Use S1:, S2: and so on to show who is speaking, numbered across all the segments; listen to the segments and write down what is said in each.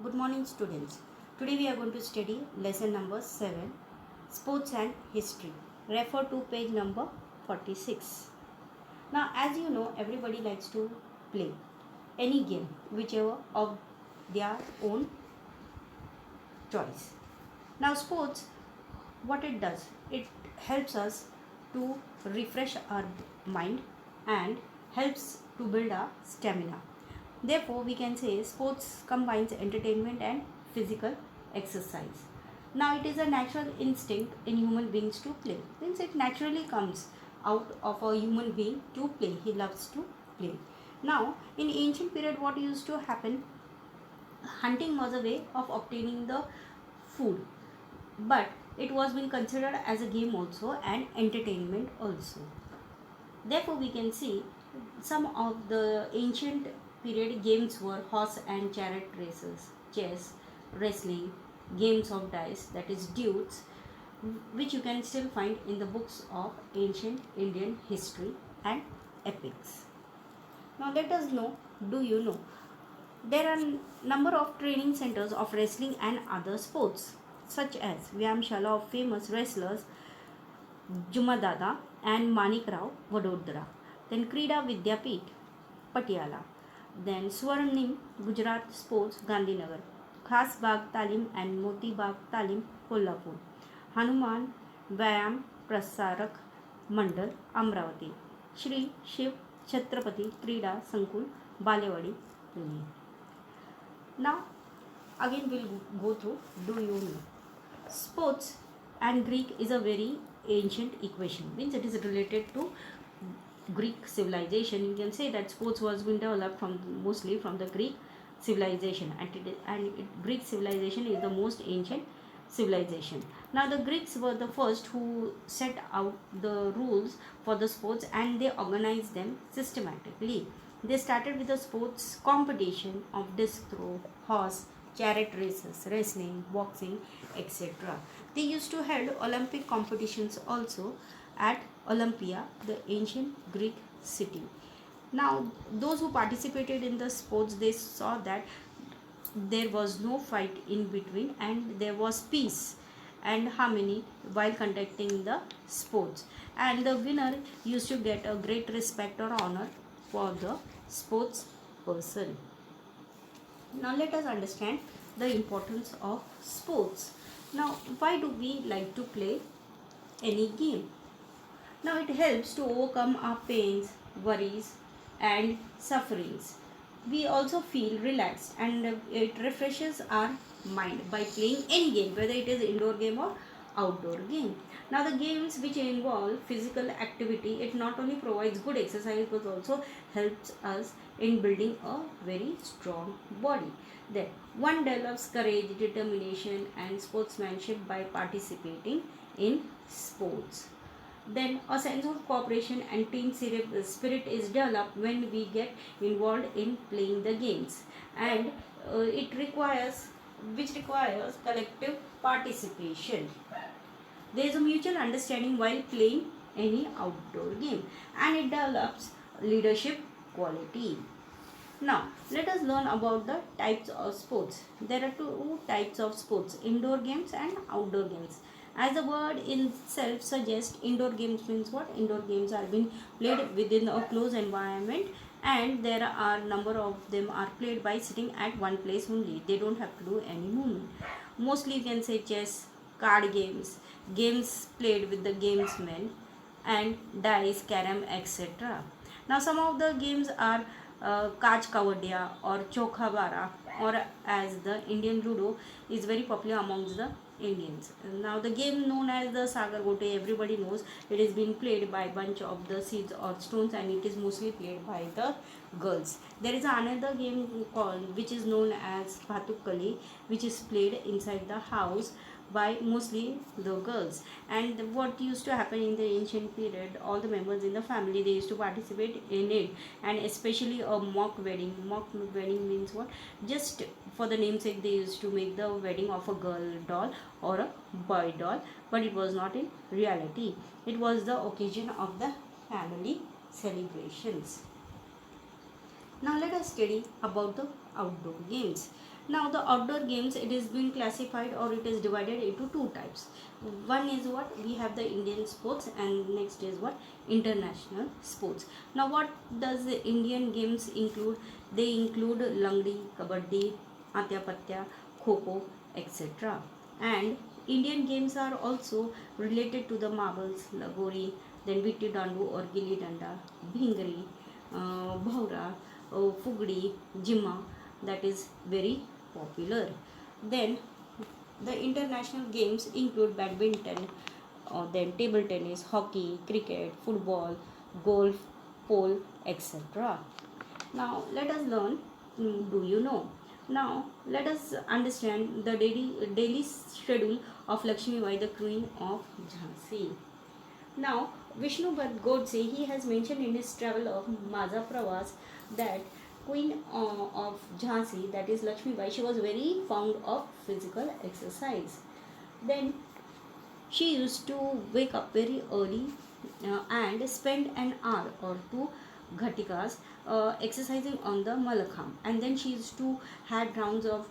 S1: Good morning, students. Today we are going to study lesson number 7, Sports and History. Refer to page number 46. Now, as you know, everybody likes to play any game, whichever of their own choice. Now, sports, what it does, it helps us to refresh our mind and helps to build our stamina. Therefore, we can say sports combines entertainment and physical exercise. Now, it is a natural instinct in human beings to play. Means it naturally comes out of a human being to play. He loves to play. Now, in ancient period, what used to happen? Hunting was a way of obtaining the food, but it was being considered as a game also and entertainment also. Therefore, we can see some of the ancient period games were horse and chariot races, chess, wrestling, games of dice, that is duels, which you can still find in the books of ancient Indian history and epics. Now let us know, do you know, there are number of training centers of wrestling and other sports, such as Vyamshala of famous wrestlers Jumadada and Manik Rao Vadodara. Then Krida Vidyapeeth, Patiala. Then Swarnim, Gujarat Sports, Gandhinagar. Khas Bagh Talim and Moti Bagh Talim, Kolhapur. Hanuman Vyam Prasarak Mandal, Amravati. Shri Shiv Chhatrapati Krida Sankul, Balewadi, Pune. Now, again we'll go through, do you know? Sports and Greek is a very ancient equation, means it is related to Greek civilization. You can say that sports was been developed from mostly from the Greek civilization, and Greek civilization is the most ancient civilization. Now the Greeks were the first who set out the rules for the sports and they organized them systematically. They started with the sports competition of disc throw, horse, chariot races, wrestling, boxing, etc. They used to hold Olympic competitions also at Olympia, the ancient Greek city. Now, those who participated in the sports, they saw that there was no fight in between and there was peace and harmony while conducting the sports. And the winner used to get a great respect or honor for the sports person. Now, let us understand the importance of sports. Now, why do we like to play any game? Now, it helps to overcome our pains, worries, and sufferings. We also feel relaxed and it refreshes our mind by playing any game, whether it is indoor game or outdoor game. Now, the games which involve physical activity, it not only provides good exercise but also helps us in building a very strong body. Then, one develops courage, determination, and sportsmanship by participating in sports. Then a sense of cooperation and team spirit is developed when we get involved in playing the games, and it requires collective participation. There is a mutual understanding while playing any outdoor game, and it develops leadership quality. Now, let us learn about the types of sports. There are two types of sports, indoor games and outdoor games. As the word itself suggests, indoor games means what? Indoor games are being played within a closed environment, and there are number of them are played by sitting at one place only. They don't have to do any movement. Mostly you can say chess, card games, games played with the gamesmen, and dice, carom, etc. Now some of the games are Kaj Kawadia or Chokha Bara, or as the Indian Ludo is very popular amongst the Indians. Now the game known as the Sagar Gote, everybody knows it is being played by bunch of the seeds or stones, and it is mostly played by the girls. There is another game called which is known as Bhatukali, which is played inside the house by mostly the girls. And what used to happen in the ancient period, all the members in the family, they used to participate in it, and especially a mock wedding. Mock wedding means what? Just for the namesake, they used to make the wedding of a girl doll or a boy doll, but it was not in reality. It was the occasion of the family celebrations. Now let us study about the outdoor games. Now the outdoor games, it is been classified or it is divided into two types. One is what we have the Indian sports, and next is what international sports. Now what does the Indian games include? They include langdi, kabaddi, atya patya, kho kho, etc. And Indian games are also related to the marbles, lagori, then vitti dandu or gilli danda, bhingri, bhaura, fugdi, jimma, that is very popular. Then the international games include badminton, then table tennis, hockey, cricket, football, golf, pole, etc. Now let us learn. Do you know? Now let us understand the daily schedule of Lakshmi Bai, the Queen of Jhansi. Now, Vishnu Bhat Godse, he has mentioned in his travel of Maza Pravas that Queen of Jhansi, that is Lakshmi Bai, she was very fond of physical exercise. Then she used to wake up very early and spend an hour or two ghatikas exercising on the Malakham, and then she used to had rounds of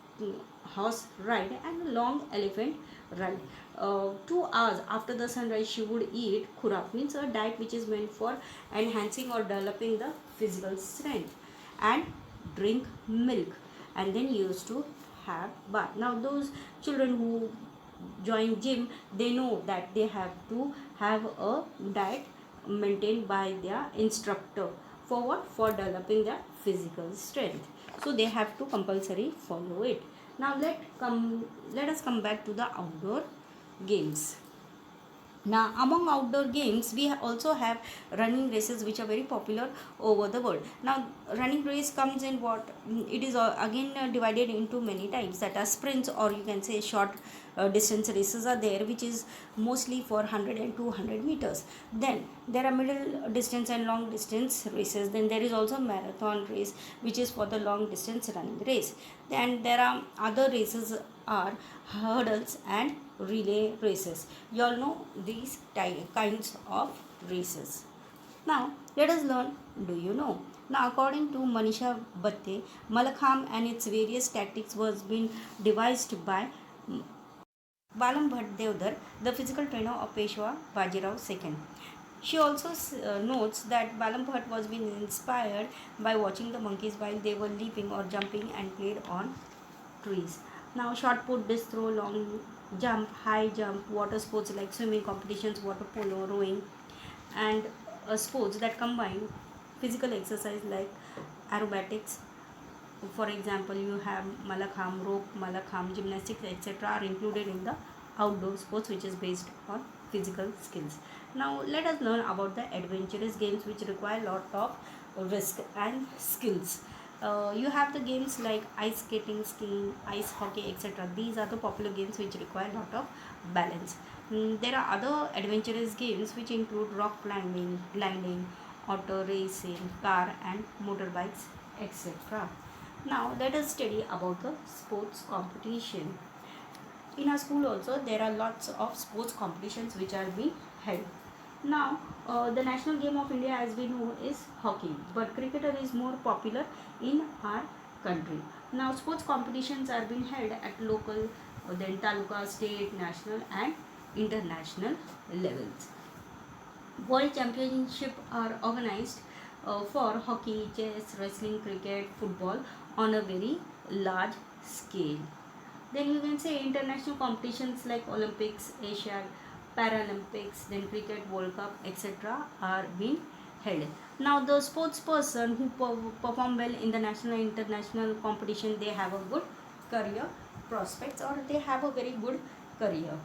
S1: horse ride and a long elephant ride. 2 hours after the sunrise she would eat khurak, means a diet which is meant for enhancing or developing the physical strength, and drink milk, and then used to have bath. Now those children who join gym, they know that they have to have a diet maintained by their instructor. For what? For developing their physical strength. So they have to compulsory follow it. Now let us come back to the outdoor games. Now, among outdoor games, we also have running races which are very popular over the world. Now, running race comes in what? It is again divided into many types, that are sprints, or you can say short distance races are there, which is mostly for 100 and 200 meters. Then there are middle distance and long distance races. Then there is also marathon race, which is for the long distance running race. Then there are other races are hurdles and relay races. You all know these kinds of races. Now let us learn. Do you know? Now according to Manisha Batte, Malakham and its various tactics was been devised by Balam Bhatt Devdar, the physical trainer of Peshwa Bajirao II. She also notes that Balam Bhatt was being inspired by watching the monkeys while they were leaping or jumping and played on trees. Now shot put, disc throw, long jump, high jump, water sports like swimming competitions, water polo, rowing, and sports that combine physical exercise like aerobatics. For example, you have Malakham, rope, Malakham, gymnastics, etc. are included in the outdoor sports, which is based on physical skills. Now let us learn about the adventurous games which require a lot of risk and skills. You have the games like ice skating, skiing, ice hockey, etc. These are the popular games which require a lot of balance. There are other adventurous games which include rock climbing, gliding, auto racing, car and motorbikes, etc. Now let us study about the sports competition. In our school also there are lots of sports competitions which are being held. Now the national game of India, as we know, is hockey, but cricketer is more popular in our country. Now sports competitions are being held at local, then taluka, state, national and international levels. World Championship are organized for hockey, chess, wrestling, cricket, football on a very large scale. Then you can say international competitions like Olympics, Asia, Paralympics, then Cricket World Cup, etc. are being held. Now the sports person who perform well in the national and international competition, they have a good career prospects, or they have a very good career.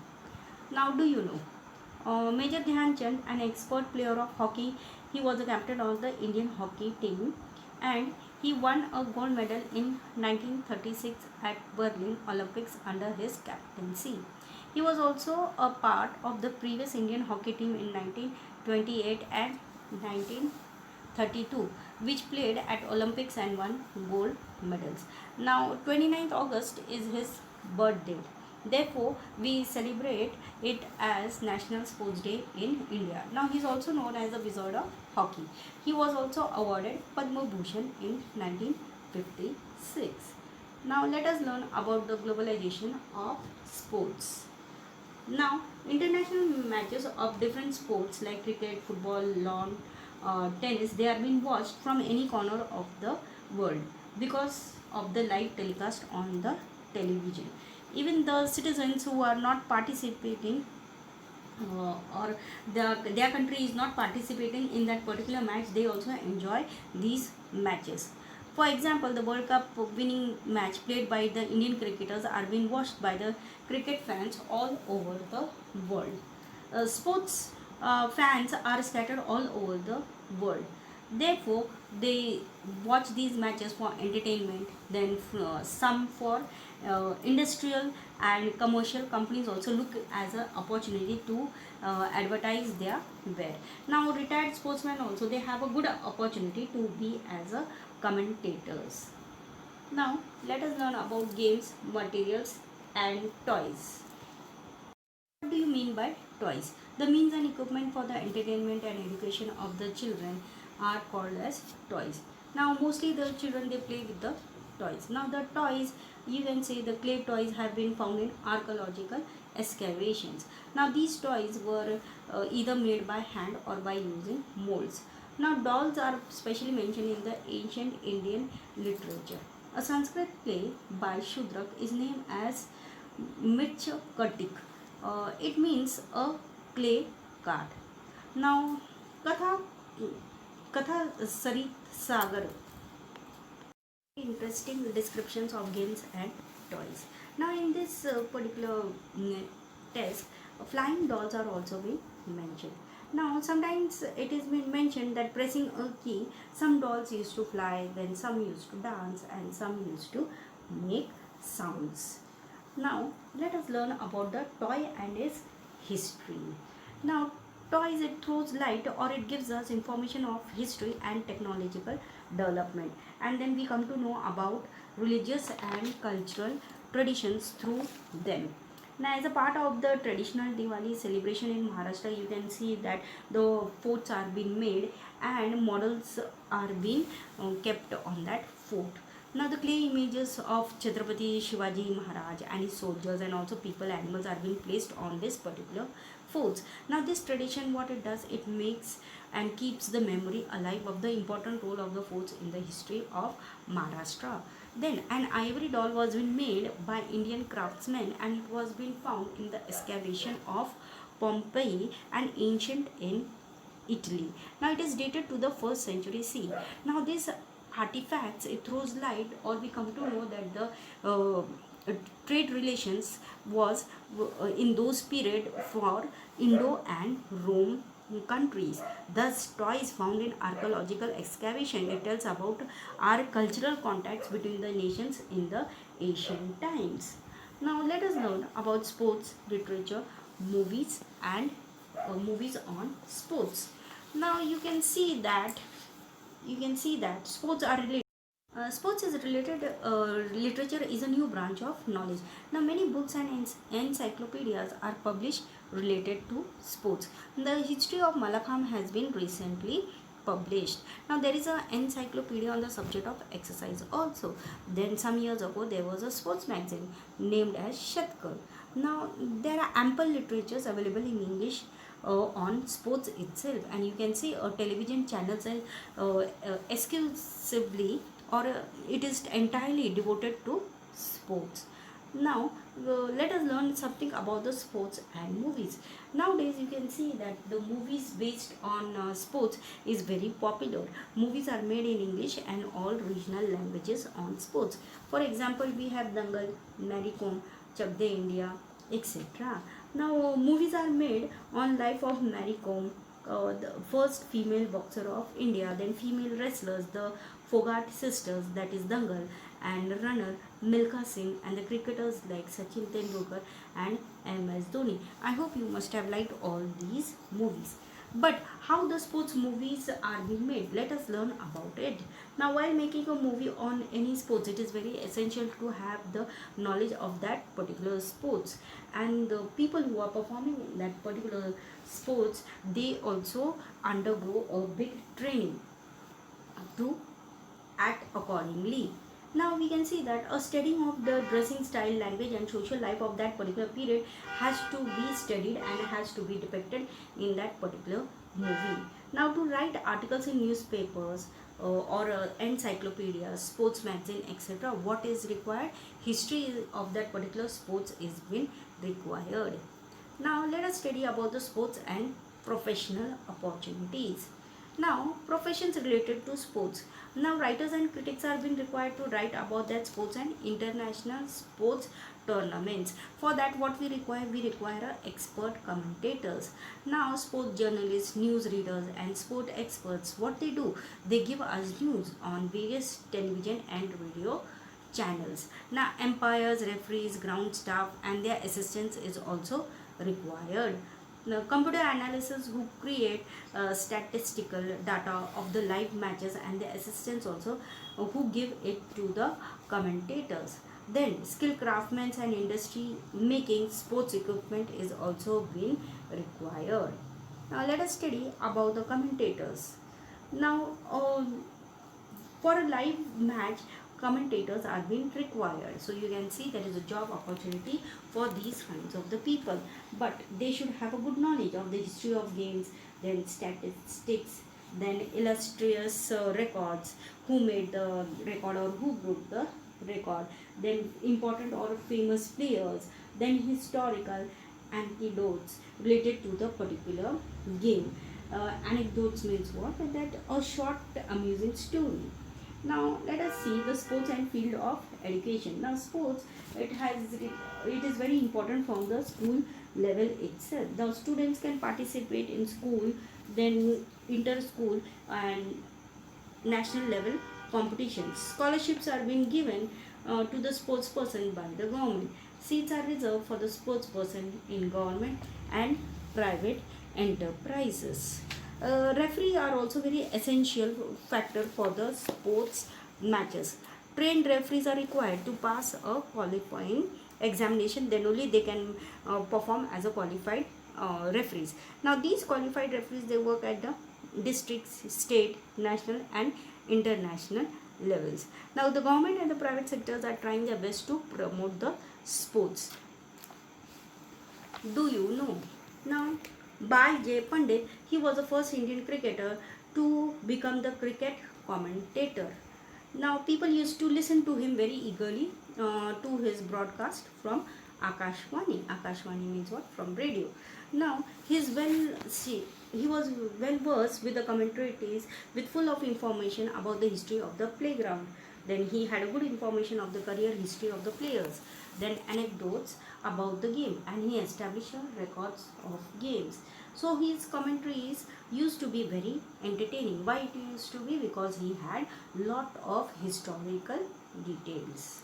S1: Now do you know? Major Dhyan Chand, an expert player of hockey, he was the captain of the Indian hockey team, and he won a gold medal in 1936 at Berlin Olympics under his captaincy. He was also a part of the previous Indian hockey team in 1928 and 1932, which played at Olympics and won gold medals. Now 29th August is his birth date. Therefore, we celebrate it as National Sports Day in India. Now, he is also known as the Wizard of Hockey. He was also awarded Padma Bhushan in 1956. Now let us learn about the globalization of sports. Now, international matches of different sports like cricket, football, lawn, tennis, they are being watched from any corner of the world because of the live telecast on the television. Even the citizens who are not participating or their country is not participating in that particular match, they also enjoy these matches. For example, the World Cup winning match played by the Indian cricketers are being watched by the cricket fans all over the world. Sports fans are scattered all over the world. Therefore, they watch these matches for entertainment, then some for industrial and commercial companies also look as an opportunity to advertise their wear. Now, retired sportsmen also, they have a good opportunity to be as a commentators. Now, let us learn about games, materials and toys. What do you mean by toys? The means and equipment for the entertainment and education of the children are called as toys. Now mostly the children, they play with the toys. Now the toys, you can say the clay toys have been found in archaeological excavations. Now these toys were either made by hand or by using molds. Now dolls are specially mentioned in the ancient Indian literature. A Sanskrit play by Shudrak is named as Mitchkatik. It means a clay card. Now, Katha, Katha Sarit Sagar. Interesting descriptions of games and toys. Now, in this particular test, flying dolls are also being mentioned. Now, sometimes it is been mentioned that pressing a key, some dolls used to fly, then some used to dance, and some used to make sounds. Now, let us learn about the toy and its history. Now, toys, it throws light or it gives us information of history and technological development. And then we come to know about religious and cultural traditions through them. Now, as a part of the traditional Diwali celebration in Maharashtra, you can see that the forts are being made and models are being kept on that fort. Now the clay images of Chhatrapati Shivaji Maharaj and his soldiers and also people, animals are being placed on this particular forts. Now this tradition, what it does, it makes and keeps the memory alive of the important role of the forts in the history of Maharashtra. Then an ivory doll was been made by Indian craftsmen and it was being found in the excavation of Pompeii and ancient in Italy. Now it is dated to the 1st century CE. Now this artifacts, it throws light or we come to know that the trade relations was in those period for Indo and Rome countries. Thus toys found in archaeological excavation, it tells about our cultural contacts between the nations in the ancient times. Now let us learn about sports, literature, movies and movies on sports. Now you can see that sports are related. Sports is related. Literature is a new branch of knowledge. Now, many books and encyclopedias are published related to sports. The history of Malakam has been recently published. Now, there is an encyclopedia on the subject of exercise also. Then, some years ago, there was a sports magazine named as Shatkar. Now, there are ample literatures available in English on sports itself, and you can see television channels exclusively or it is entirely devoted to sports. Now let us learn something about the sports and movies. Nowadays you can see that the movies based on sports is very popular. Movies are made in English and all regional languages on sports. For example, we have Dangal, Mary Kom, Chak De India, etc. Now movies are made on life of Mary Kom, the first female boxer of India, then female wrestlers, the Fogart sisters, that is Dangal, and runner Milkha Singh, and the cricketers like Sachin Tendulkar and MS Dhoni. I hope you must have liked all these movies. But how the sports movies are being made, let us learn about it. Now, while making a movie on any sports, it is very essential to have the knowledge of that particular sports, and the people who are performing in that particular sports, they also undergo a big training to act accordingly. Now we can see that a studying of the dressing style, language and social life of that particular period has to be studied and has to be depicted in that particular movie. Now to write articles in newspapers or encyclopedias, sports magazine, etc., what is required? History of that particular sports is been required. Now let us study about the sports and professional opportunities. Now professions related to sports. Now writers and critics are being required to write about that sports and international sports tournaments. For that what we require? We require expert commentators. Now sports journalists, news readers and sport experts, what they do? They give us news on various television and radio channels. Now umpires, referees, ground staff and their assistants is also required. Now, computer analysis who create statistical data of the live matches and the assistants also who give it to the commentators. Then skilled craftsmen and industry making sports equipment is also being required. Now let us study about the commentators. Now for a live match, commentators are being required. So you can see there is a job opportunity for these kinds of the people, but they should have a good knowledge of the history of games, then statistics, then illustrious records, who made the record or who broke the record, then important or famous players, then historical anecdotes related to the particular game. Anecdotes means what? That a short amusing story. Now let us see the sports and field of education. Now sports, it is very important from the school level itself. The students can participate in school, then inter school and national level competitions. Scholarships are being given to the sports person by the government. Seats are reserved for the sports person in government and private enterprises. Referee are also very essential factor for the sports matches. Trained referees are required to pass a qualifying examination, then only they can perform as a qualified referees. Now these qualified referees, they work at the district, state, national and international levels. Now the government and the private sectors are trying their best to promote the sports. Do you know? Now Bhai J. Pandit, he was the first Indian cricketer to become the cricket commentator. Now people used to listen to him very eagerly to his broadcast from Akashvani. Akashvani means what? From radio. Now he was well versed with the commentaries with full of information about the history of the playground. Then he had a good information of the career history of the players. Then anecdotes about the game, and he established records of games. So his commentaries used to be very entertaining. Why it used to be? Because he had lot of historical details.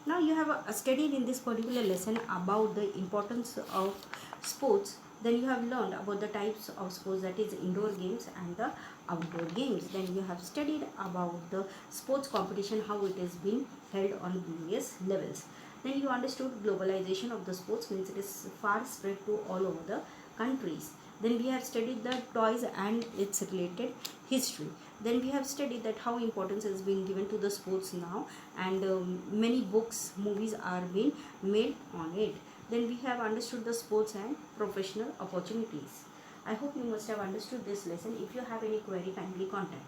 S1: Now you have studied in this particular lesson about the importance of sports. Then you have learned about the types of sports, that is indoor games and the outdoor games. Then you have studied about the sports competition, how it is being held on various levels. Then you understood globalization of the sports, means it is far spread to all over the countries. Then we have studied the toys and its related history. Then we have studied that how importance is being given to the sports now, and many books, movies are being made on it. Then we have understood the sports and professional opportunities. I hope you must have understood this lesson. If you have any query, kindly contact.